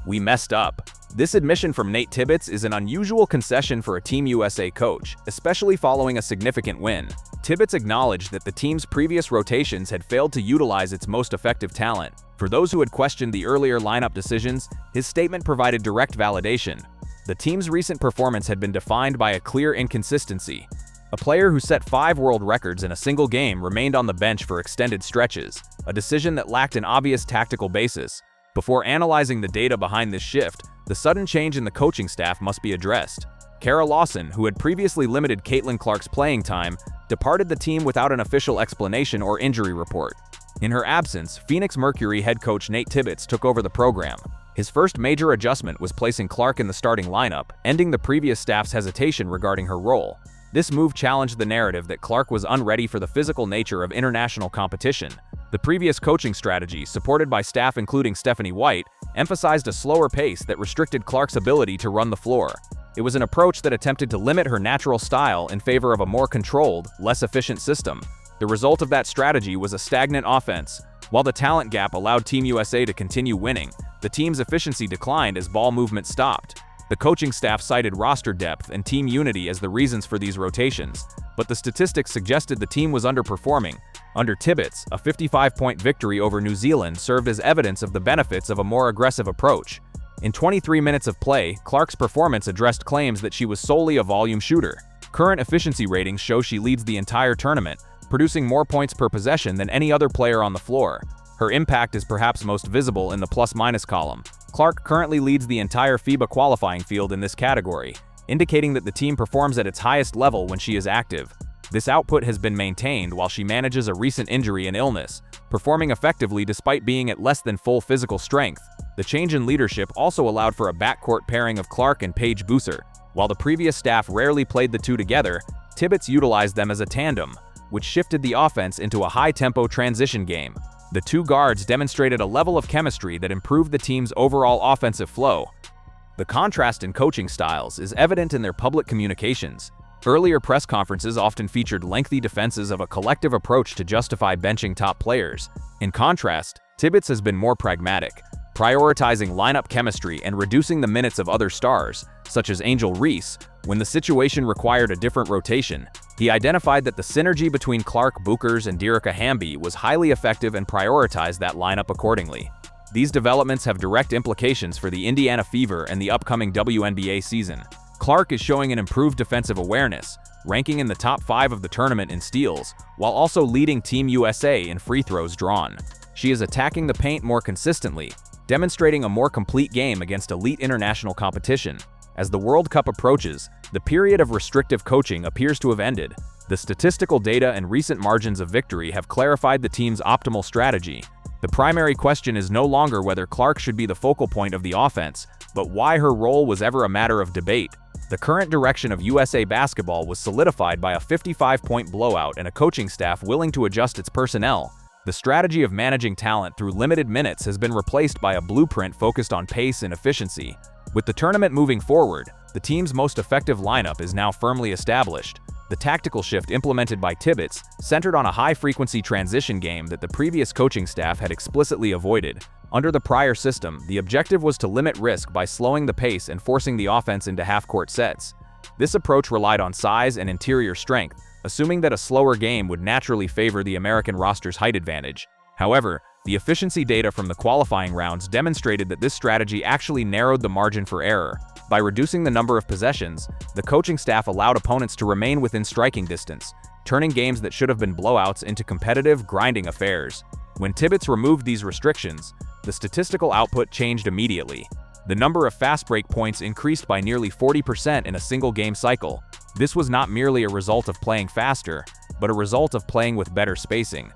"We messed up." This admission from Nate Tibbetts is an unusual concession for a Team USA coach, especially following a significant win. Tibbetts acknowledged that the team's previous rotations had failed to utilize its most effective talent. For those who had questioned the earlier lineup decisions, his statement provided direct validation. The team's recent performance had been defined by a clear inconsistency. A player who set 5 world records in a single game remained on the bench for extended stretches, a decision that lacked an obvious tactical basis. Before analyzing the data behind this shift, the sudden change in the coaching staff must be addressed. Kara Lawson, who had previously limited Caitlin Clark's playing time, departed the team without an official explanation or injury report. In her absence, Phoenix Mercury head coach Nate Tibbetts took over the program. His first major adjustment was placing Clark in the starting lineup, ending the previous staff's hesitation regarding her role. This move challenged the narrative that Clark was unready for the physical nature of international competition. The previous coaching strategy, supported by staff including Stephanie White, emphasized a slower pace that restricted Clark's ability to run the floor. It was an approach that attempted to limit her natural style in favor of a more controlled, less efficient system. The result of that strategy was a stagnant offense. While the talent gap allowed Team USA to continue winning, the team's efficiency declined as ball movement stopped. The coaching staff cited roster depth and team unity as the reasons for these rotations, but the statistics suggested the team was underperforming. Under Tibbetts, a 55-point victory over New Zealand served as evidence of the benefits of a more aggressive approach. In 23 minutes of play, Clark's performance addressed claims that she was solely a volume shooter. Current efficiency ratings show she leads the entire tournament, producing more points per possession than any other player on the floor. Her impact is perhaps most visible in the plus-minus column. Clark currently leads the entire FIBA qualifying field in this category, indicating that the team performs at its highest level when she is active. This output has been maintained while she manages a recent injury and illness, performing effectively despite being at less than full physical strength. The change in leadership also allowed for a backcourt pairing of Clark and Paige Buser. While the previous staff rarely played the two together, Tibbetts utilized them as a tandem, which shifted the offense into a high-tempo transition game. The two guards demonstrated a level of chemistry that improved the team's overall offensive flow. The contrast in coaching styles is evident in their public communications. Earlier press conferences often featured lengthy defenses of a collective approach to justify benching top players. In contrast, Tibbetts has been more pragmatic, prioritizing lineup chemistry and reducing the minutes of other stars, such as Angel Reese, when the situation required a different rotation. He identified that the synergy between Clark Bookers and Dearica Hamby was highly effective and prioritized that lineup accordingly. These developments have direct implications for the Indiana Fever and the upcoming WNBA season. Clark is showing an improved defensive awareness, ranking in the top 5 of the tournament in steals, while also leading Team USA in free throws drawn. She is attacking the paint more consistently, demonstrating a more complete game against elite international competition. As the World Cup approaches, the period of restrictive coaching appears to have ended. The statistical data and recent margins of victory have clarified the team's optimal strategy. The primary question is no longer whether Clark should be the focal point of the offense, but why her role was ever a matter of debate. The current direction of USA basketball was solidified by a 55-point blowout and a coaching staff willing to adjust its personnel. The strategy of managing talent through limited minutes has been replaced by a blueprint focused on pace and efficiency. With the tournament moving forward, the team's most effective lineup is now firmly established. The tactical shift implemented by Tibbetts centered on a high-frequency transition game that the previous coaching staff had explicitly avoided. Under the prior system, the objective was to limit risk by slowing the pace and forcing the offense into half-court sets. This approach relied on size and interior strength, assuming that a slower game would naturally favor the American roster's height advantage. However, the efficiency data from the qualifying rounds demonstrated that this strategy actually narrowed the margin for error. By reducing the number of possessions, the coaching staff allowed opponents to remain within striking distance, turning games that should have been blowouts into competitive, grinding affairs. When Tibbetts removed these restrictions, the statistical output changed immediately. The number of fast break points increased by nearly 40% in a single game cycle. This was not merely a result of playing faster, but a result of playing with better spacing.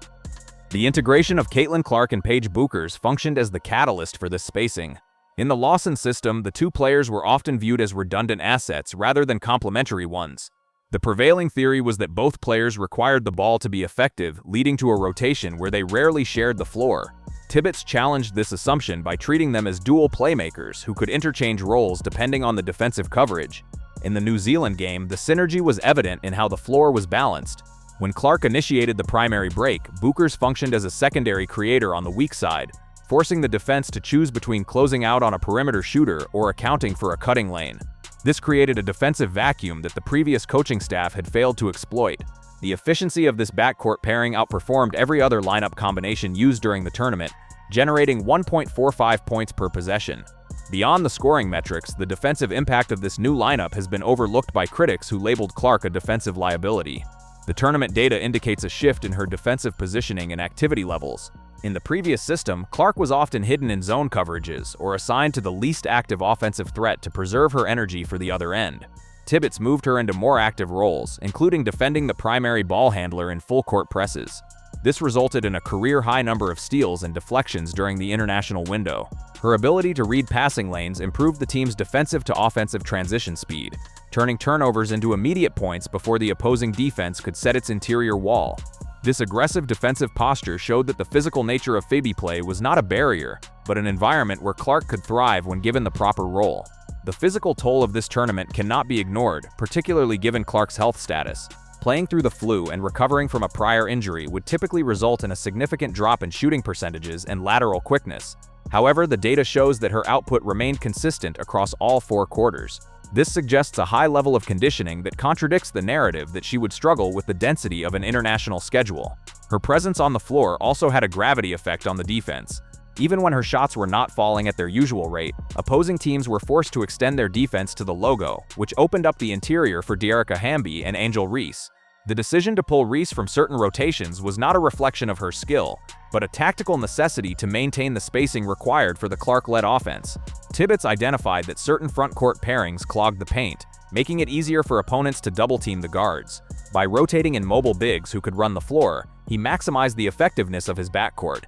The integration of Caitlin Clark and Paige Buchers functioned as the catalyst for this spacing. In the Lawson system, the two players were often viewed as redundant assets rather than complementary ones. The prevailing theory was that both players required the ball to be effective, leading to a rotation where they rarely shared the floor. Tibbetts challenged this assumption by treating them as dual playmakers who could interchange roles depending on the defensive coverage. In the New Zealand game, the synergy was evident in how the floor was balanced. When Clark initiated the primary break, Buchers functioned as a secondary creator on the weak side, forcing the defense to choose between closing out on a perimeter shooter or accounting for a cutting lane. This created a defensive vacuum that the previous coaching staff had failed to exploit. The efficiency of this backcourt pairing outperformed every other lineup combination used during the tournament, generating 1.45 points per possession. Beyond the scoring metrics, the defensive impact of this new lineup has been overlooked by critics who labeled Clark a defensive liability. The tournament data indicates a shift in her defensive positioning and activity levels. In the previous system, Clark was often hidden in zone coverages or assigned to the least active offensive threat to preserve her energy for the other end. Tibbetts moved her into more active roles, including defending the primary ball handler in full-court presses. This resulted in a career-high number of steals and deflections during the international window. Her ability to read passing lanes improved the team's defensive to offensive transition speed, turning turnovers into immediate points before the opposing defense could set its interior wall. This aggressive defensive posture showed that the physical nature of Phoebe play was not a barrier, but an environment where Clark could thrive when given the proper role. The physical toll of this tournament cannot be ignored, particularly given Clark's health status. Playing through the flu and recovering from a prior injury would typically result in a significant drop in shooting percentages and lateral quickness. However, the data shows that her output remained consistent across all 4 quarters. This suggests a high level of conditioning that contradicts the narrative that she would struggle with the density of an international schedule. Her presence on the floor also had a gravity effect on the defense. Even when her shots were not falling at their usual rate, opposing teams were forced to extend their defense to the logo, which opened up the interior for Dearica Hamby and Angel Reese. The decision to pull Reese from certain rotations was not a reflection of her skill, but a tactical necessity to maintain the spacing required for the Clark-led offense. Tibbetts identified that certain front-court pairings clogged the paint, making it easier for opponents to double-team the guards. By rotating in mobile bigs who could run the floor, he maximized the effectiveness of his backcourt.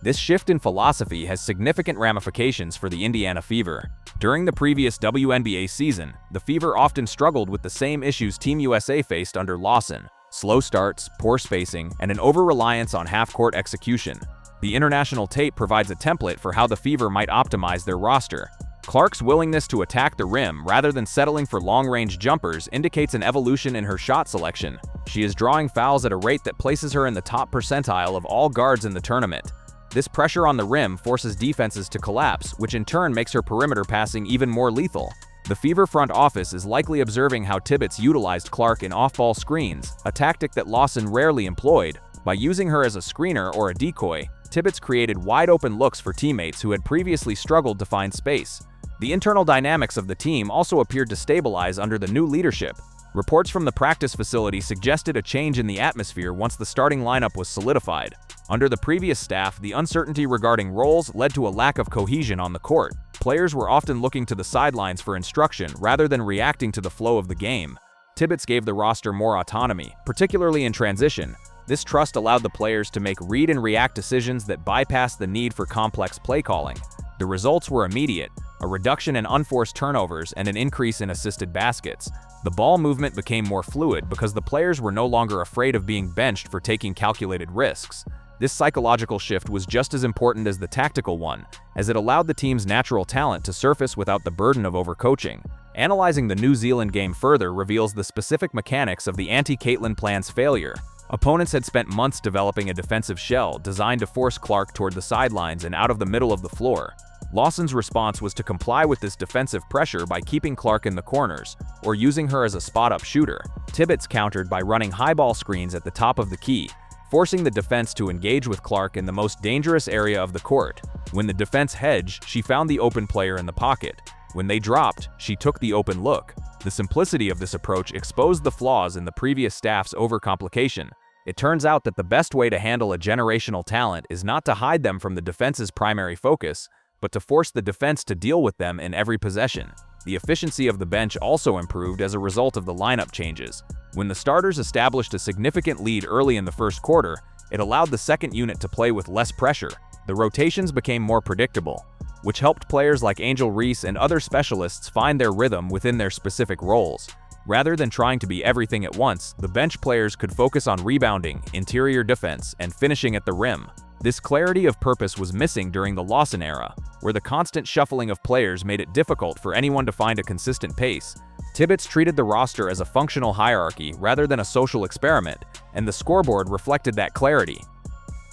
This shift in philosophy has significant ramifications for the Indiana Fever. During the previous WNBA season, the Fever often struggled with the same issues Team USA faced under Lawson: slow starts, poor spacing, and an over-reliance on half-court execution. The international tape provides a template for how the Fever might optimize their roster. Clark's willingness to attack the rim rather than settling for long-range jumpers indicates an evolution in her shot selection. She is drawing fouls at a rate that places her in the top percentile of all guards in the tournament. This pressure on the rim forces defenses to collapse, which in turn makes her perimeter passing even more lethal. The Fever front office is likely observing how Tibbetts utilized Clark in off-ball screens, a tactic that Lawson rarely employed. By using her as a screener or a decoy, Tibbetts created wide-open looks for teammates who had previously struggled to find space. The internal dynamics of the team also appeared to stabilize under the new leadership. Reports from the practice facility suggested a change in the atmosphere once the starting lineup was solidified. Under the previous staff, the uncertainty regarding roles led to a lack of cohesion on the court. Players were often looking to the sidelines for instruction rather than reacting to the flow of the game. Tibbetts gave the roster more autonomy, particularly in transition. This trust allowed the players to make read and react decisions that bypassed the need for complex play calling. The results were immediate: a reduction in unforced turnovers and an increase in assisted baskets. The ball movement became more fluid because the players were no longer afraid of being benched for taking calculated risks. This psychological shift was just as important as the tactical one, as it allowed the team's natural talent to surface without the burden of overcoaching. Analyzing the New Zealand game further reveals the specific mechanics of the anti-Caitlin plan's failure. Opponents had spent months developing a defensive shell designed to force Clark toward the sidelines and out of the middle of the floor. Lawson's response was to comply with this defensive pressure by keeping Clark in the corners, or using her as a spot-up shooter. Tibbetts countered by running high ball screens at the top of the key, forcing the defense to engage with Clark in the most dangerous area of the court. When the defense hedged, she found the open player in the pocket. When they dropped, she took the open look. The simplicity of this approach exposed the flaws in the previous staff's overcomplication. It turns out that the best way to handle a generational talent is not to hide them from the defense's primary focus, but to force the defense to deal with them in every possession. The efficiency of the bench also improved as a result of the lineup changes. When the starters established a significant lead early in the first quarter, it allowed the second unit to play with less pressure. The rotations became more predictable, which helped players like Angel Reese and other specialists find their rhythm within their specific roles. Rather than trying to be everything at once, the bench players could focus on rebounding, interior defense, and finishing at the rim. This clarity of purpose was missing during the Lawson era, where the constant shuffling of players made it difficult for anyone to find a consistent pace. Tibbetts treated the roster as a functional hierarchy rather than a social experiment, and the scoreboard reflected that clarity.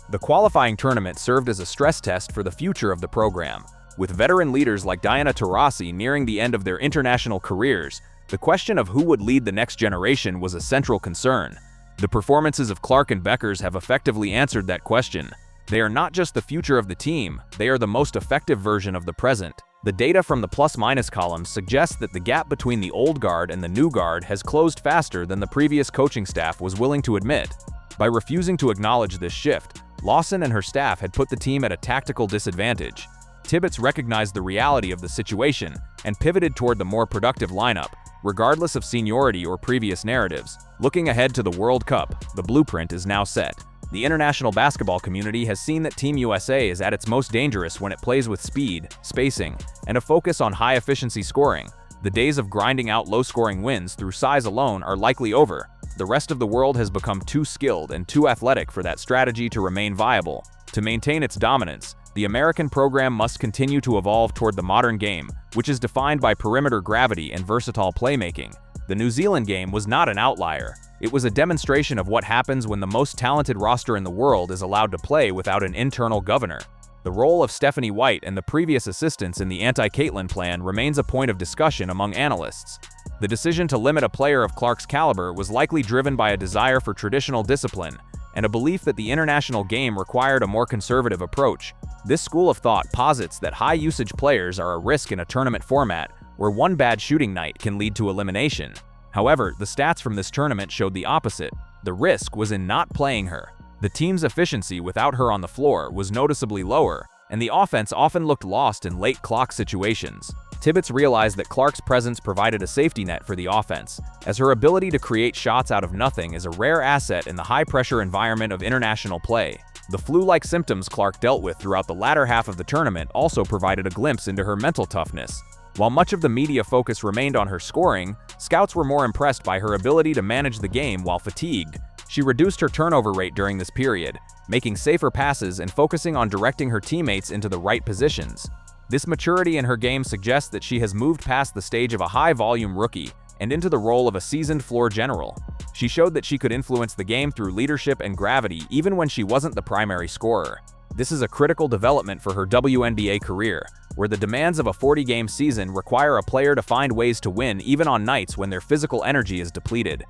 The qualifying tournament served as a stress test for the future of the program. With veteran leaders like Diana Taurasi nearing the end of their international careers, the question of who would lead the next generation was a central concern. The performances of Clark and Beckers have effectively answered that question. They are not just the future of the team, they are the most effective version of the present. The data from the plus-minus columns suggests that the gap between the old guard and the new guard has closed faster than the previous coaching staff was willing to admit. By refusing to acknowledge this shift, Lawson and her staff had put the team at a tactical disadvantage. Tibbetts recognized the reality of the situation and pivoted toward the more productive lineup, regardless of seniority or previous narratives. Looking ahead to the World Cup, the blueprint is now set. The international basketball community has seen that Team USA is at its most dangerous when it plays with speed, spacing, and a focus on high-efficiency scoring. The days of grinding out low-scoring wins through size alone are likely over. The rest of the world has become too skilled and too athletic for that strategy to remain viable. To maintain its dominance, the American program must continue to evolve toward the modern game, which is defined by perimeter gravity and versatile playmaking. The New Zealand game was not an outlier. It was a demonstration of what happens when the most talented roster in the world is allowed to play without an internal governor. The role of Stephanie White and the previous assistants in the anti-Caitlin plan remains a point of discussion among analysts. The decision to limit a player of Clark's caliber was likely driven by a desire for traditional discipline and a belief that the international game required a more conservative approach. This school of thought posits that high-usage players are a risk in a tournament format where one bad shooting night can lead to elimination. However, the stats from this tournament showed the opposite. The risk was in not playing her. The team's efficiency without her on the floor was noticeably lower, and the offense often looked lost in late clock situations. Tibbetts realized that Clark's presence provided a safety net for the offense, as her ability to create shots out of nothing is a rare asset in the high-pressure environment of international play. The flu-like symptoms Clark dealt with throughout the latter half of the tournament also provided a glimpse into her mental toughness. While much of the media focus remained on her scoring, scouts were more impressed by her ability to manage the game while fatigued. She reduced her turnover rate during this period, making safer passes and focusing on directing her teammates into the right positions. This maturity in her game suggests that she has moved past the stage of a high-volume rookie and into the role of a seasoned floor general. She showed that she could influence the game through leadership and gravity even when she wasn't the primary scorer. This is a critical development for her WNBA career, where the demands of a 40-game season require a player to find ways to win even on nights when their physical energy is depleted.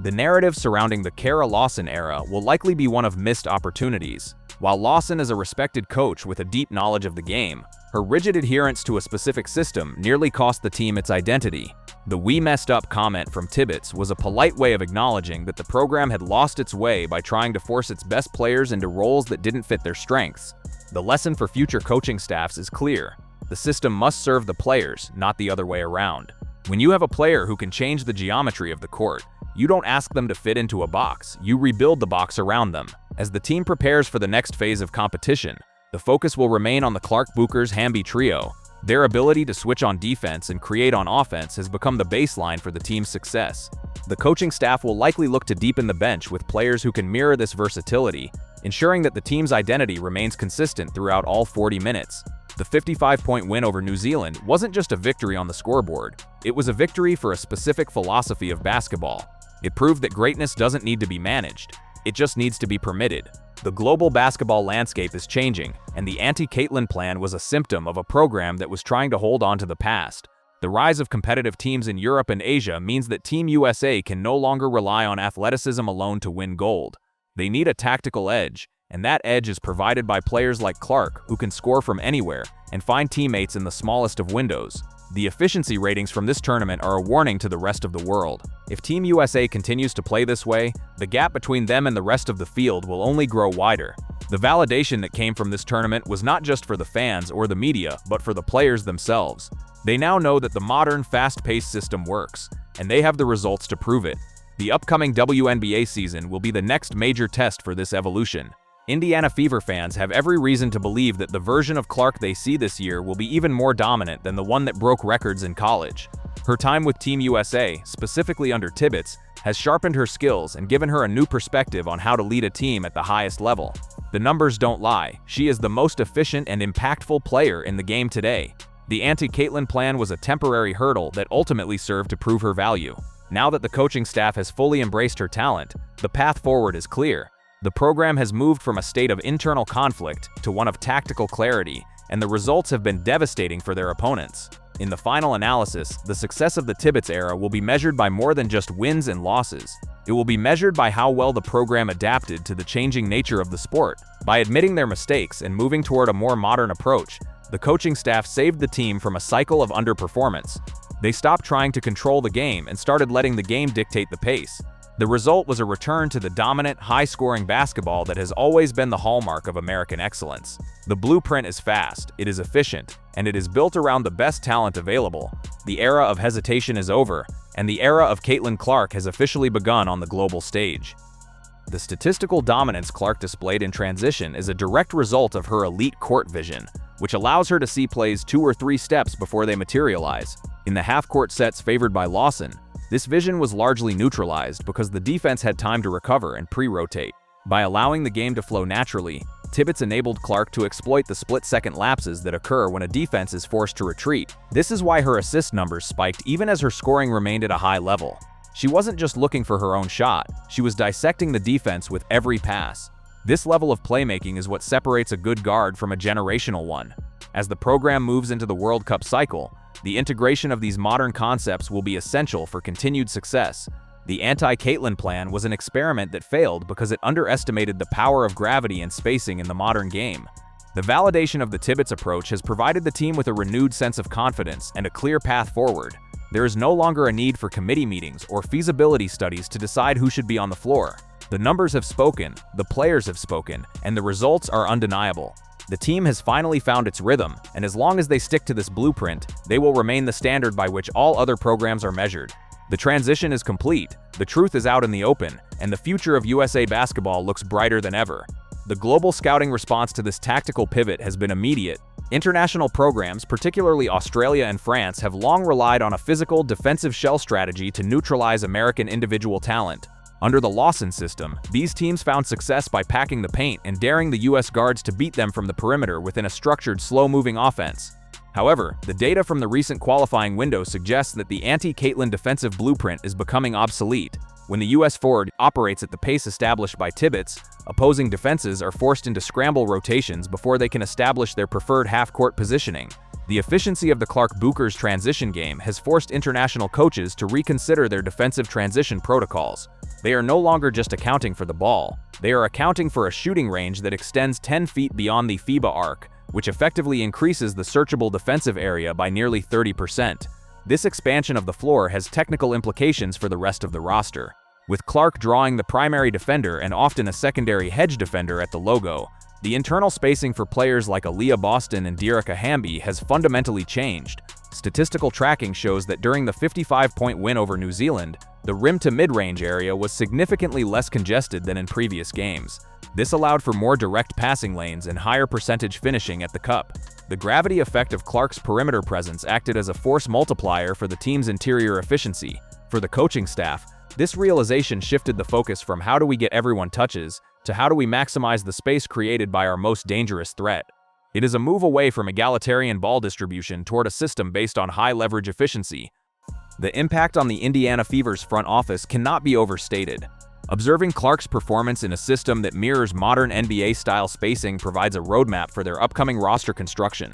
The narrative surrounding the Kara Lawson era will likely be one of missed opportunities. While Lawson is a respected coach with a deep knowledge of the game, her rigid adherence to a specific system nearly cost the team its identity. The "we messed up" comment from Tibbetts was a polite way of acknowledging that the program had lost its way by trying to force its best players into roles that didn't fit their strengths. The lesson for future coaching staffs is clear. The system must serve the players, not the other way around. When you have a player who can change the geometry of the court, you don't ask them to fit into a box, you rebuild the box around them. As the team prepares for the next phase of competition, the focus will remain on the Clark-Booker's-Hamby trio. Their ability to switch on defense and create on offense has become the baseline for the team's success. The coaching staff will likely look to deepen the bench with players who can mirror this versatility, ensuring that the team's identity remains consistent throughout all 40 minutes. The 55-point win over New Zealand wasn't just a victory on the scoreboard, it was a victory for a specific philosophy of basketball. It proved that greatness doesn't need to be managed, it just needs to be permitted. The global basketball landscape is changing, and the anti-Caitlin plan was a symptom of a program that was trying to hold on to the past. The rise of competitive teams in Europe and Asia means that Team USA can no longer rely on athleticism alone to win gold. They need a tactical edge, and that edge is provided by players like Clark, who can score from anywhere and find teammates in the smallest of windows. The efficiency ratings from this tournament are a warning to the rest of the world. If Team USA continues to play this way, the gap between them and the rest of the field will only grow wider. The validation that came from this tournament was not just for the fans or the media, but for the players themselves. They now know that the modern, fast-paced system works, and they have the results to prove it. The upcoming WNBA season will be the next major test for this evolution. Indiana Fever fans have every reason to believe that the version of Clark they see this year will be even more dominant than the one that broke records in college. Her time with Team USA, specifically under Tibbetts, has sharpened her skills and given her a new perspective on how to lead a team at the highest level. The numbers don't lie, she is the most efficient and impactful player in the game today. The anti-Caitlin plan was a temporary hurdle that ultimately served to prove her value. Now that the coaching staff has fully embraced her talent, the path forward is clear. The program has moved from a state of internal conflict to one of tactical clarity, and the results have been devastating for their opponents. In the final analysis, the success of the Tibbetts era will be measured by more than just wins and losses. It will be measured by how well the program adapted to the changing nature of the sport. By admitting their mistakes and moving toward a more modern approach, the coaching staff saved the team from a cycle of underperformance. They stopped trying to control the game and started letting the game dictate the pace. The result was a return to the dominant, high-scoring basketball that has always been the hallmark of American excellence. The blueprint is fast, it is efficient, and it is built around the best talent available. The era of hesitation is over, and the era of Caitlin Clark has officially begun on the global stage. The statistical dominance Clark displayed in transition is a direct result of her elite court vision, which allows her to see plays 2 or 3 steps before they materialize. In the half-court sets favored by Lawson, this vision was largely neutralized because the defense had time to recover and pre-rotate. By allowing the game to flow naturally, Tibbetts enabled Clark to exploit the split-second lapses that occur when a defense is forced to retreat. This is why her assist numbers spiked even as her scoring remained at a high level. She wasn't just looking for her own shot, she was dissecting the defense with every pass. This level of playmaking is what separates a good guard from a generational one. As the program moves into the World Cup cycle, the integration of these modern concepts will be essential for continued success. The anti-Caitlin plan was an experiment that failed because it underestimated the power of gravity and spacing in the modern game. The validation of the Tibbetts approach has provided the team with a renewed sense of confidence and a clear path forward. There is no longer a need for committee meetings or feasibility studies to decide who should be on the floor. The numbers have spoken, the players have spoken, and the results are undeniable. The team has finally found its rhythm, and as long as they stick to this blueprint, they will remain the standard by which all other programs are measured. The transition is complete, the truth is out in the open, and the future of USA basketball looks brighter than ever. The global scouting response to this tactical pivot has been immediate. International programs, particularly Australia and France, have long relied on a physical, defensive shell strategy to neutralize American individual talent. Under the Lawson system, these teams found success by packing the paint and daring the U.S. guards to beat them from the perimeter within a structured, slow-moving offense. However, the data from the recent qualifying window suggests that the anti-Caitlin defensive blueprint is becoming obsolete. When the U.S. forward operates at the pace established by Tibbetts, opposing defenses are forced into scramble rotations before they can establish their preferred half-court positioning. The efficiency of the Clark-Booker's transition game has forced international coaches to reconsider their defensive transition protocols. They are no longer just accounting for the ball, they are accounting for a shooting range that extends 10 feet beyond the FIBA arc, which effectively increases the searchable defensive area by nearly 30%. This expansion of the floor has technical implications for the rest of the roster. With Clark drawing the primary defender and often a secondary hedge defender at the logo, the internal spacing for players like Aaliyah Boston and Dearica Hamby has fundamentally changed. Statistical tracking shows that during the 55-point win over New Zealand, the rim-to-mid-range area was significantly less congested than in previous games. This allowed for more direct passing lanes and higher percentage finishing at the cup. The gravity effect of Clark's perimeter presence acted as a force multiplier for the team's interior efficiency. For the coaching staff, this realization shifted the focus from how do we get everyone touches to how do we maximize the space created by our most dangerous threat. It is a move away from egalitarian ball distribution toward a system based on high-leverage efficiency. The impact on the Indiana Fever's front office cannot be overstated. Observing Clark's performance in a system that mirrors modern NBA-style spacing provides a roadmap for their upcoming roster construction.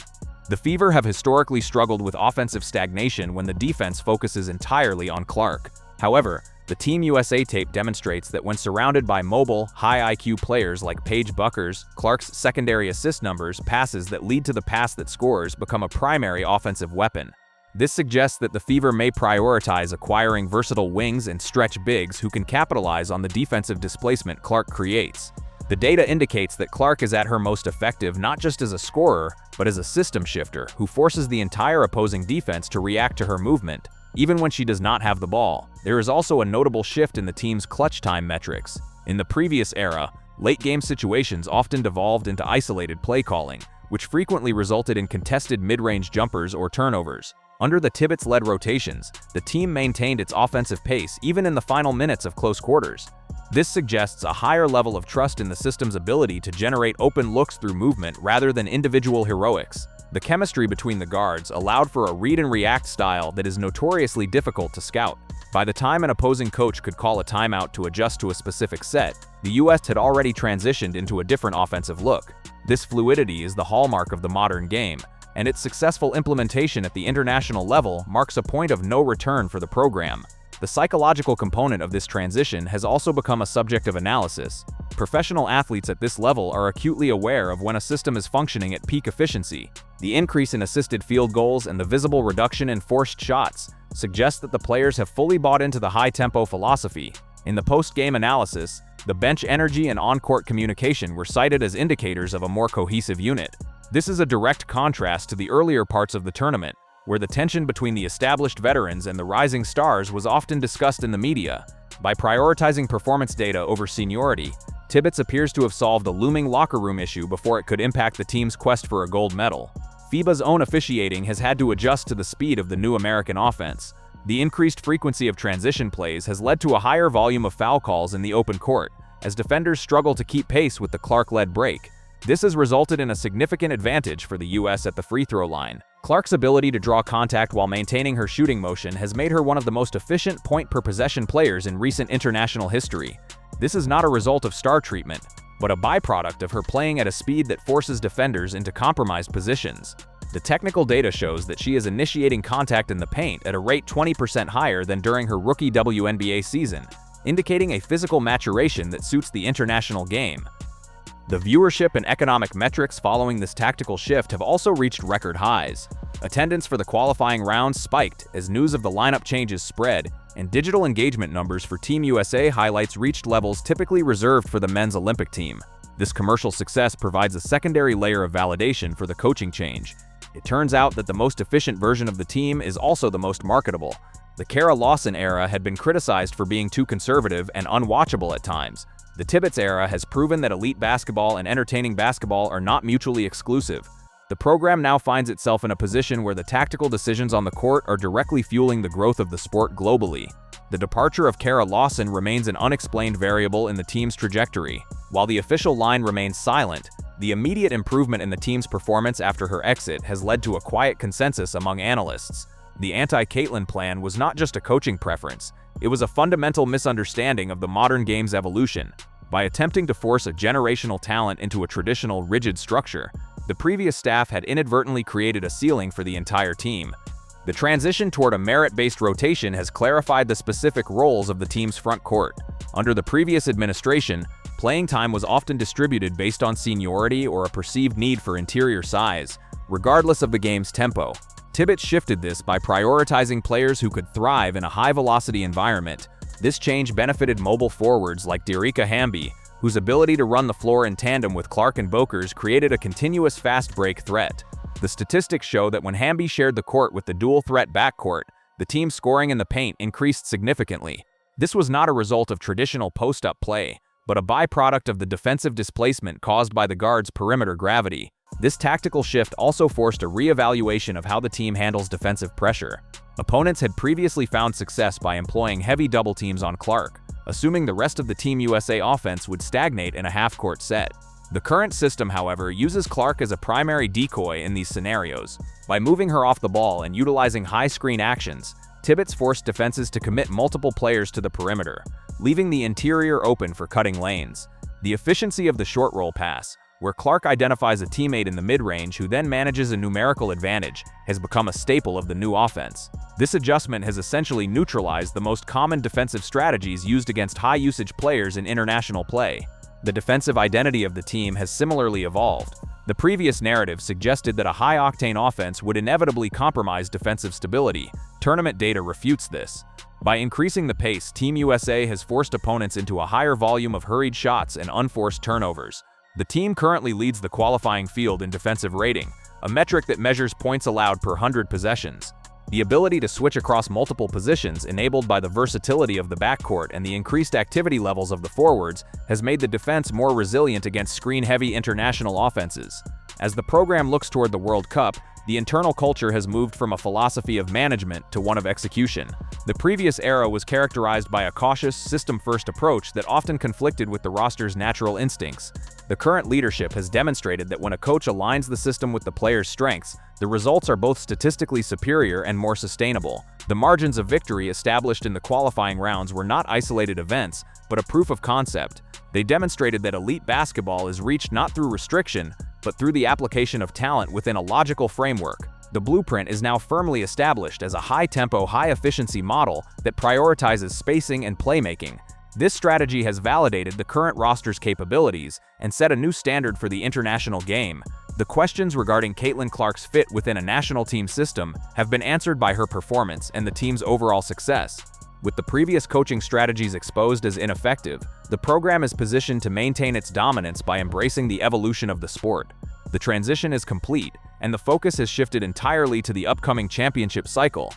The Fever have historically struggled with offensive stagnation when the defense focuses entirely on Clark. However, the Team USA tape demonstrates that when surrounded by mobile, high-IQ players like Paige Buckers, Clark's secondary assist numbers, passes that lead to the pass that scores, become a primary offensive weapon. This suggests that the Fever may prioritize acquiring versatile wings and stretch bigs who can capitalize on the defensive displacement Clark creates. The data indicates that Clark is at her most effective not just as a scorer, but as a system shifter who forces the entire opposing defense to react to her movement, even when she does not have the ball. There is also a notable shift in the team's clutch time metrics. In the previous era, late-game situations often devolved into isolated play calling, which frequently resulted in contested mid-range jumpers or turnovers. Under the Tibbetts-led rotations, the team maintained its offensive pace even in the final minutes of close quarters. This suggests a higher level of trust in the system's ability to generate open looks through movement rather than individual heroics. The chemistry between the guards allowed for a read-and-react style that is notoriously difficult to scout. By the time an opposing coach could call a timeout to adjust to a specific set, the US had already transitioned into a different offensive look. This fluidity is the hallmark of the modern game, and its successful implementation at the international level marks a point of no return for the program. The psychological component of this transition has also become a subject of analysis. Professional athletes at this level are acutely aware of when a system is functioning at peak efficiency. The increase in assisted field goals and the visible reduction in forced shots suggest that the players have fully bought into the high-tempo philosophy. In the post-game analysis, the bench energy and on-court communication were cited as indicators of a more cohesive unit. This is a direct contrast to the earlier parts of the tournament, where the tension between the established veterans and the rising stars was often discussed in the media. By prioritizing performance data over seniority, Tibbetts appears to have solved a looming locker room issue before it could impact the team's quest for a gold medal. FIBA's own officiating has had to adjust to the speed of the new American offense. The increased frequency of transition plays has led to a higher volume of foul calls in the open court, as defenders struggle to keep pace with the Clark-led break. This has resulted in a significant advantage for the US at the free throw line. Clark's ability to draw contact while maintaining her shooting motion has made her one of the most efficient point-per-possession players in recent international history. This is not a result of star treatment, but a byproduct of her playing at a speed that forces defenders into compromised positions. The technical data shows that she is initiating contact in the paint at a rate 20% higher than during her rookie WNBA season, indicating a physical maturation that suits the international game. The viewership and economic metrics following this tactical shift have also reached record highs. Attendance for the qualifying rounds spiked as news of the lineup changes spread, and digital engagement numbers for Team USA highlights reached levels typically reserved for the men's Olympic team. This commercial success provides a secondary layer of validation for the coaching change. It turns out that the most efficient version of the team is also the most marketable. The Kara Lawson era had been criticized for being too conservative and unwatchable at times. The Tibbetts era has proven that elite basketball and entertaining basketball are not mutually exclusive. The program now finds itself in a position where the tactical decisions on the court are directly fueling the growth of the sport globally. The departure of Kara Lawson remains an unexplained variable in the team's trajectory. While the official line remains silent, the immediate improvement in the team's performance after her exit has led to a quiet consensus among analysts. The anti-Caitlin plan was not just a coaching preference, it was a fundamental misunderstanding of the modern game's evolution. By attempting to force a generational talent into a traditional, rigid structure, the previous staff had inadvertently created a ceiling for the entire team. The transition toward a merit-based rotation has clarified the specific roles of the team's front court. Under the previous administration, playing time was often distributed based on seniority or a perceived need for interior size, regardless of the game's tempo. Tibbetts shifted this by prioritizing players who could thrive in a high-velocity environment. This change benefited mobile forwards like Dearica Hamby, whose ability to run the floor in tandem with Clark and Bokers created a continuous fast-break threat. The statistics show that when Hamby shared the court with the dual-threat backcourt, the team's scoring in the paint increased significantly. This was not a result of traditional post-up play, but a byproduct of the defensive displacement caused by the guard's perimeter gravity. This tactical shift also forced a re-evaluation of how the team handles defensive pressure. Opponents had previously found success by employing heavy double teams on Clark, assuming the rest of the Team USA offense would stagnate in a half-court set. The current system, however, uses Clark as a primary decoy in these scenarios. By moving her off the ball and utilizing high-screen actions, Tibbetts forced defenses to commit multiple players to the perimeter, leaving the interior open for cutting lanes. The efficiency of the short roll pass, where Clark identifies a teammate in the mid-range who then manages a numerical advantage, has become a staple of the new offense. This adjustment has essentially neutralized the most common defensive strategies used against high-usage players in international play. The defensive identity of the team has similarly evolved. The previous narrative suggested that a high-octane offense would inevitably compromise defensive stability. Tournament data refutes this. By increasing the pace, Team USA has forced opponents into a higher volume of hurried shots and unforced turnovers. The team currently leads the qualifying field in defensive rating, a metric that measures points allowed per 100 possessions. The ability to switch across multiple positions, enabled by the versatility of the backcourt and the increased activity levels of the forwards, has made the defense more resilient against screen-heavy international offenses. As the program looks toward the World Cup, The internal culture has moved from a philosophy of management to one of execution. The previous era was characterized by a cautious, system-first approach that often conflicted with the roster's natural instincts. The current leadership has demonstrated that when a coach aligns the system with the players' strengths, the results are both statistically superior and more sustainable. The margins of victory established in the qualifying rounds were not isolated events, but a proof of concept. They demonstrated that elite basketball is reached not through restriction, but through the application of talent within a logical framework. The blueprint is now firmly established as a high-tempo, high-efficiency model that prioritizes spacing and playmaking. This strategy has validated the current roster's capabilities and set a new standard for the international game. The questions regarding Caitlin Clark's fit within a national team system have been answered by her performance and the team's overall success. With the previous coaching strategies exposed as ineffective, the program is positioned to maintain its dominance by embracing the evolution of the sport. The transition is complete, and the focus has shifted entirely to the upcoming championship cycle,